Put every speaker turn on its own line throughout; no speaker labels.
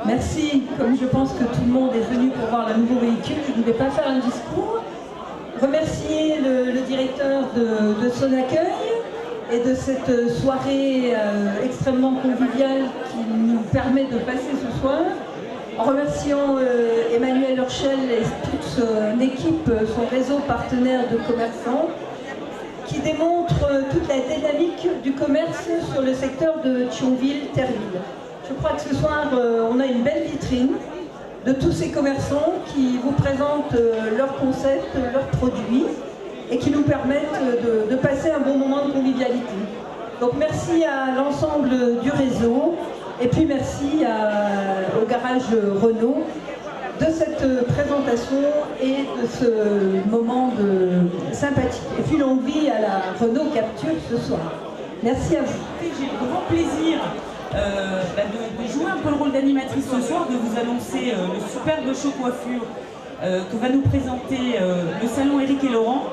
Merci, comme je pense que tout le monde est venu pour voir le nouveau véhicule, je ne vais pas faire un discours. Remercier le directeur de son accueil et de cette soirée extrêmement conviviale qui nous permet de passer ce soir. En remerciant Emmanuel Urschel et toute son équipe, son réseau partenaire de commerçants, qui démontre toute la dynamique du commerce sur le secteur de Thionville-Terreville. Je crois que ce soir, on a une belle vitrine de tous ces commerçants qui vous présentent leurs concepts, leurs produits et qui nous permettent de passer un bon moment de convivialité. Donc merci à l'ensemble du réseau et puis merci au garage Renault de cette présentation et de ce moment sympathique. Et puis longue vie à la Renault Capture ce soir. Merci à vous.
J'ai le grand plaisir de jouer un peu le rôle d'animatrice ce soir, de vous annoncer le superbe show coiffure que va nous présenter le salon Éric et Laurent.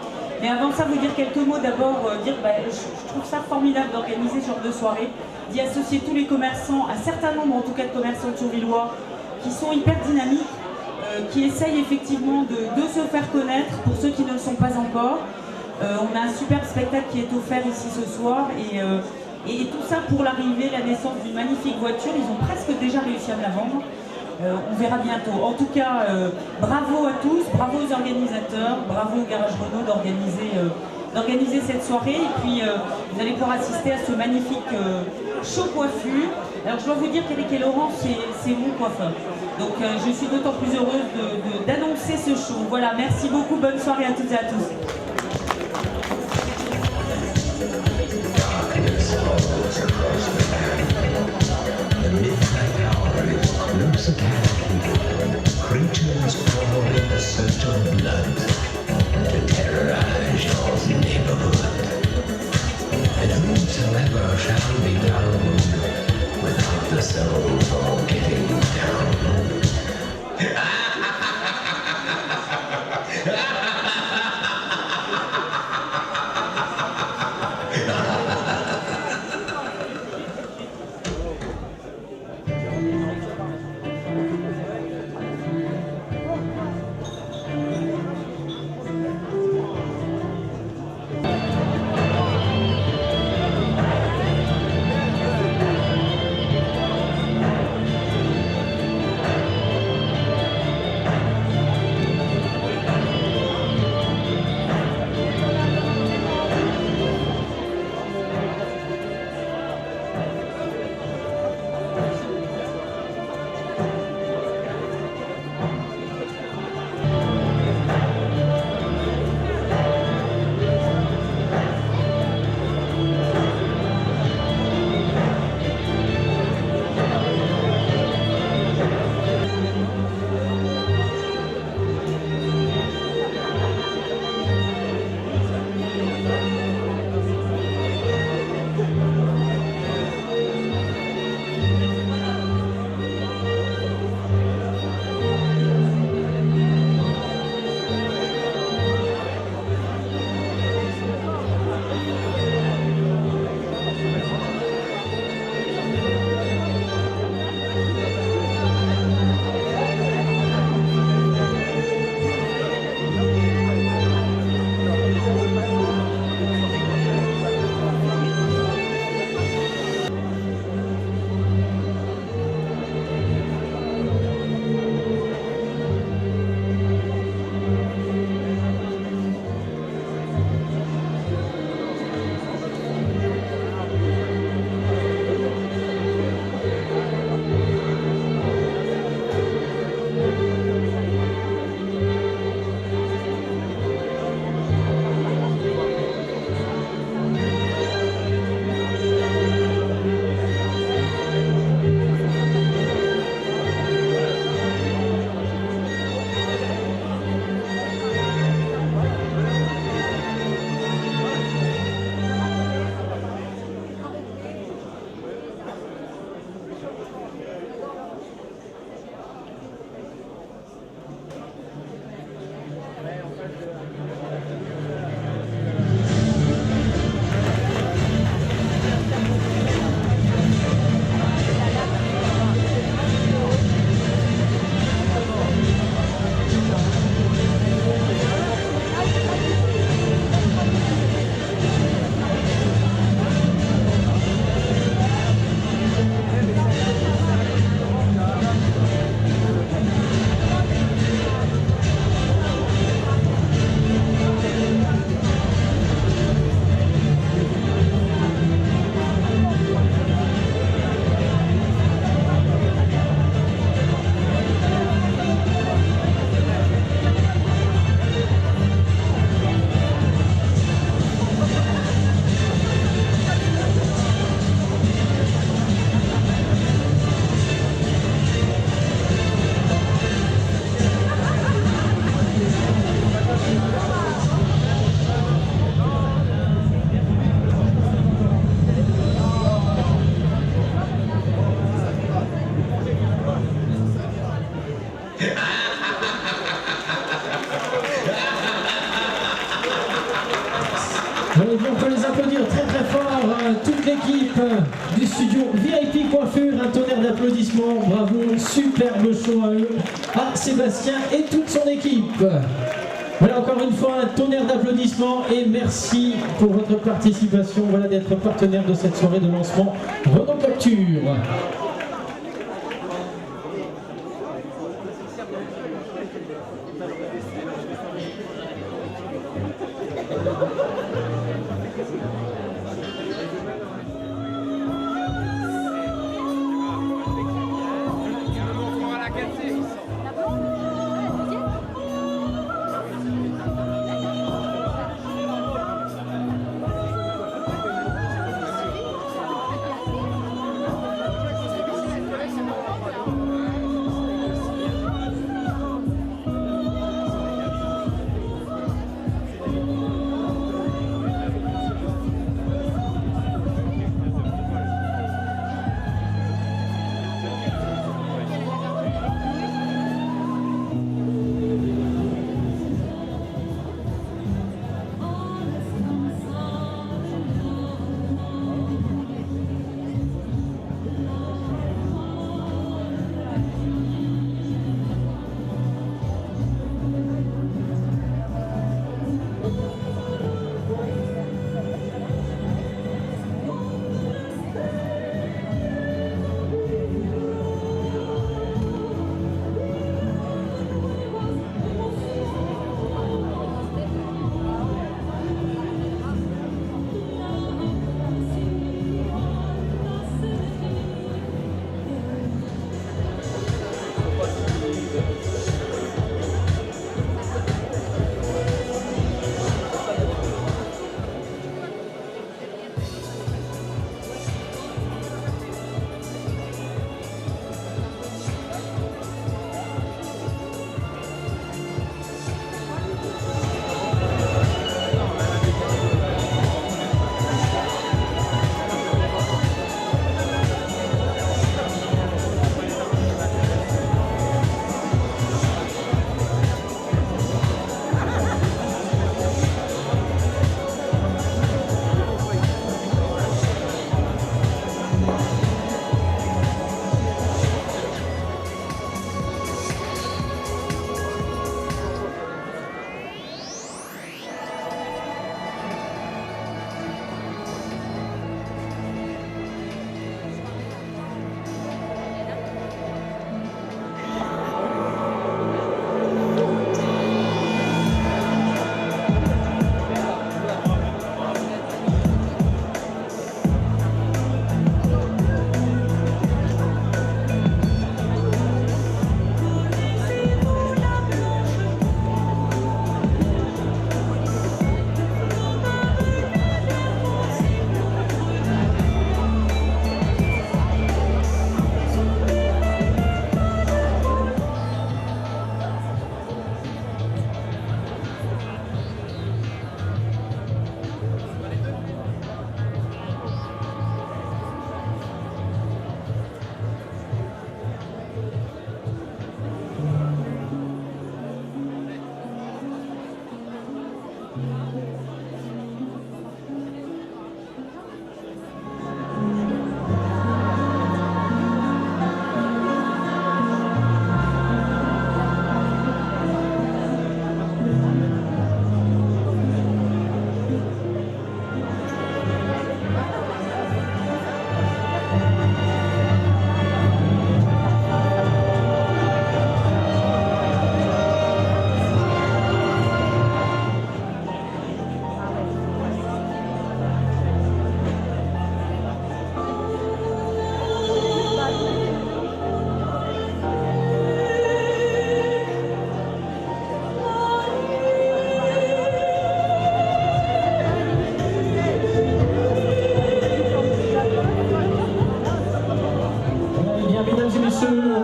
Mais avant ça, vous dire quelques mots. D'abord, je trouve ça formidable d'organiser ce genre de soirée, d'y associer tous les commerçants, un certain nombre en tout cas de commerçants thionvillois qui sont hyper dynamiques, qui essayent effectivement de se faire connaître pour ceux qui ne le sont pas encore. On a un super spectacle qui est offert ici ce soir et tout ça pour l'arrivée, la naissance d'une magnifique voiture. Ils ont presque déjà réussi à me la vendre. On verra bientôt. En tout cas, bravo à tous, bravo aux organisateurs, bravo au Garage Renault d'organiser cette soirée. Et puis, vous allez pouvoir assister à ce magnifique show coiffure. Alors, je dois vous dire qu'Éric et Laurent, c'est mon coiffeur. Donc, je suis d'autant plus heureuse d'annoncer ce show. Voilà, merci beaucoup. Bonne soirée à toutes et à tous.
Creatures crawl in search of blood to terrorize your neighborhood. And whosoever shall be found without the soul for getting down.
l'équipe du studio VIP Coiffure, un tonnerre d'applaudissements, bravo, superbe show à eux, à Sébastien et toute son équipe. Voilà, encore une fois, un tonnerre d'applaudissements et merci pour votre participation, voilà, d'être partenaire de cette soirée de lancement Renault Capture.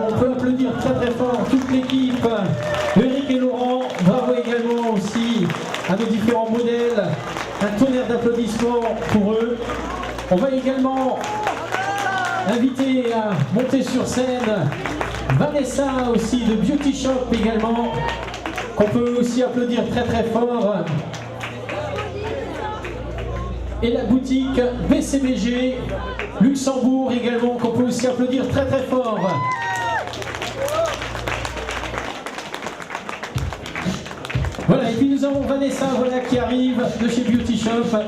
On peut applaudir très très fort toute l'équipe, Eric et Laurent, bravo également aussi à nos différents modèles, un tonnerre d'applaudissements pour eux. On va également inviter à monter sur scène Vanessa aussi de Beauty Shop également, qu'on peut aussi applaudir très très fort. et la boutique BCBG Luxembourg également, qu'on peut aussi applaudir très très fort. Voilà, et puis nous avons Vanessa qui arrive de chez Beauty Shop.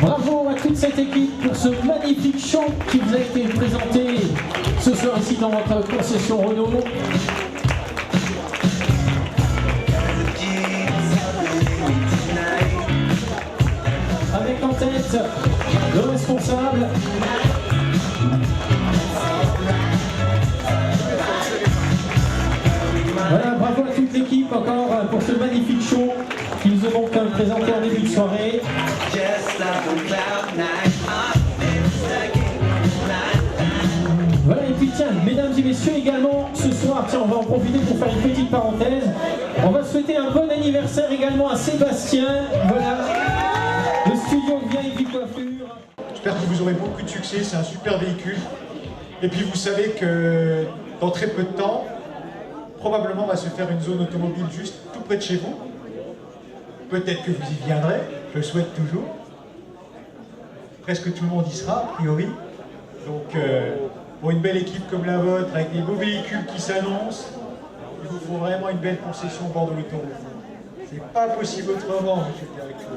Bravo à toute cette équipe pour ce magnifique show qui vous a été présenté ce soir ici dans votre concession Renault. Avec en tête le responsable. Voilà, bravo à toute l'équipe encore pour ce magnifique show qui nous ont donc présenté en début de soirée. Voilà, et puis tiens, mesdames et messieurs également, ce soir, tiens, on va en profiter pour faire une petite parenthèse. On va souhaiter un bon anniversaire également à Sébastien. Voilà, le studio VIP Coiffure.
J'espère que vous aurez beaucoup de succès, c'est un super véhicule. Et puis vous savez que dans très peu de temps, probablement on va se faire une zone automobile juste tout près de chez vous. Peut-être que vous y viendrez, je le souhaite toujours. Presque tout le monde y sera, a priori. Donc pour une belle équipe comme la vôtre, avec des beaux véhicules qui s'annoncent, il vous faut vraiment une belle concession au bord de l'autoroute. C'est pas possible autrement, monsieur le directeur.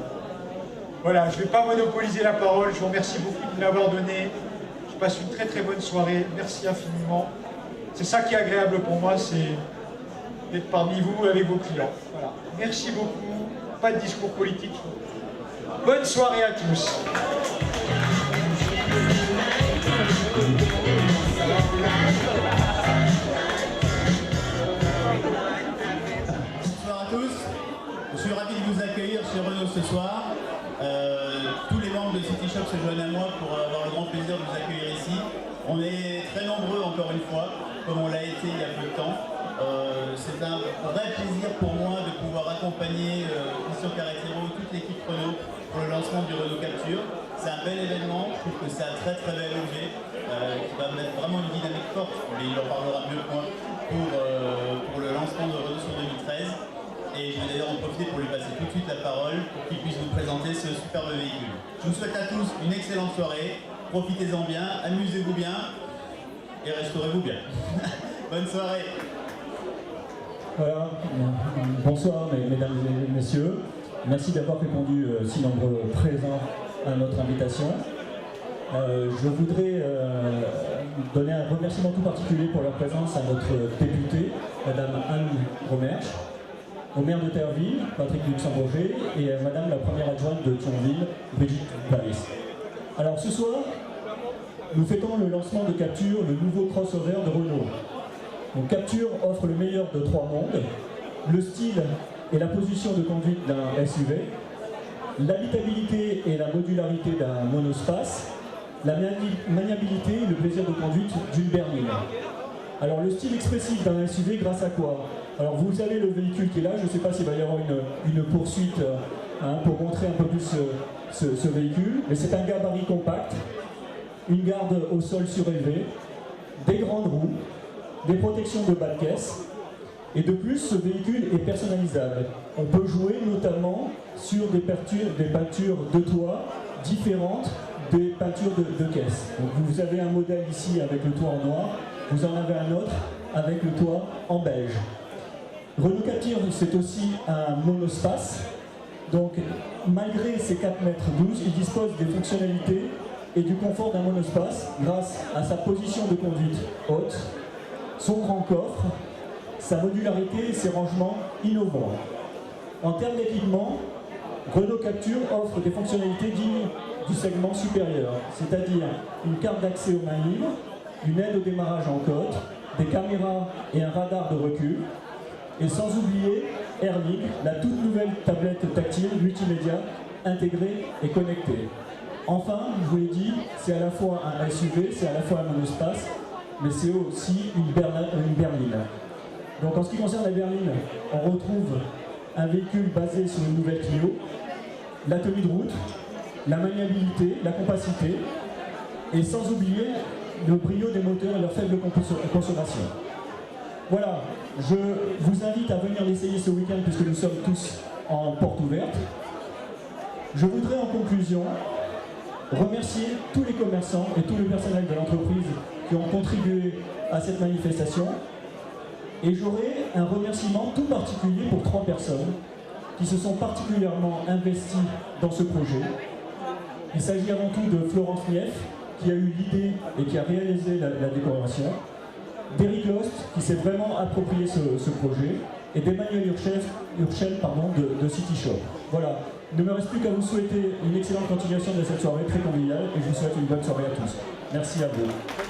Voilà, je ne vais pas monopoliser la parole, je vous remercie beaucoup de me l'avoir donné. Je passe une très très bonne soirée, merci infiniment. C'est ça qui est agréable pour moi, c'est d'être parmi vous avec vos clients. Voilà. Merci beaucoup, pas de discours politique. Bonne soirée à tous.
Bonsoir à tous, je suis ravi de vous accueillir chez Renault ce soir. Tous les membres de City Shop se joignent à moi pour avoir le grand plaisir de vous accueillir ici. On est très nombreux encore une fois, comme on l'a été il y a peu de temps. C'est un vrai plaisir pour moi de pouvoir accompagner Christian Carretero, toute l'équipe Renault pour le lancement du Renault Capture. C'est un bel événement, je trouve que c'est un très très bel objet qui va mettre vraiment une dynamique forte, mais il en parlera mieux que moi, pour le lancement de Renault sur 2013. Et je vais d'ailleurs en profiter pour lui passer tout de suite la parole pour qu'il puisse vous présenter ce superbe véhicule. Je vous souhaite à tous une excellente soirée, profitez-en bien, amusez-vous bien et restaurez-vous bien. Bonne soirée.
Voilà, bonsoir mesdames et messieurs. Merci d'avoir répondu si nombreux présents à notre invitation. Je voudrais donner un remerciement tout particulier pour leur présence à notre députée, Madame Anne Romersch, au maire de Terreville, Patrick Luxembourger, et à Madame la première adjointe de Thionville, Brigitte Paris. Alors ce soir, nous fêtons le lancement de Capture, le nouveau crossover de Renault. Donc, Capture offre le meilleur de trois mondes, le style et la position de conduite d'un SUV, l'habitabilité et la modularité d'un monospace, la maniabilité et le plaisir de conduite d'une berline. Alors le style expressif d'un SUV grâce à quoi? Alors vous avez le véhicule qui est là, je ne sais pas s'il va y avoir une poursuite pour montrer un peu plus ce véhicule, mais c'est un gabarit compact, une garde au sol surélevé, des grandes roues, des protections de bas de caisse, et de plus ce véhicule est personnalisable. On peut jouer notamment sur des peintures de toit différentes des peintures de caisse. Donc vous avez un modèle ici avec le toit en noir, vous en avez un autre avec le toit en beige. Renault Capture, c'est aussi un monospace, donc malgré ses 4,12 m, il dispose des fonctionnalités et du confort d'un monospace grâce à sa position de conduite haute, son grand coffre, sa modularité et ses rangements innovants. En termes d'équipement, Renault Capture offre des fonctionnalités dignes du segment supérieur, c'est-à-dire une carte d'accès aux mains libres, une aide au démarrage en côte, des caméras et un radar de recul, et sans oublier AirLink, la toute nouvelle tablette tactile multimédia intégrée et connectée. Enfin, je vous l'ai dit, c'est à la fois un SUV, c'est à la fois un monospace, mais c'est aussi une berline. Donc en ce qui concerne la berline, on retrouve un véhicule basé sur une nouvelle Clio, la tenue de route, la maniabilité, la compacité, et sans oublier le brio des moteurs et leur faible consommation. Voilà, je vous invite à venir l'essayer ce week-end puisque nous sommes tous en porte ouverte. Je voudrais en conclusion remercier tous les commerçants et tout le personnel de l'entreprise qui ont contribué à cette manifestation. Et j'aurai un remerciement tout particulier pour 3 personnes qui se sont particulièrement investies dans ce projet. Il s'agit avant tout de Florence Nief, qui a eu l'idée et qui a réalisé la décoration, d'Eric Lost, qui s'est vraiment approprié ce projet, et d'Emmanuel Urchel de City Shop. Voilà, il ne me reste plus qu'à vous souhaiter une excellente continuation de cette soirée très conviviale, et je vous souhaite une bonne soirée à tous. Merci à vous.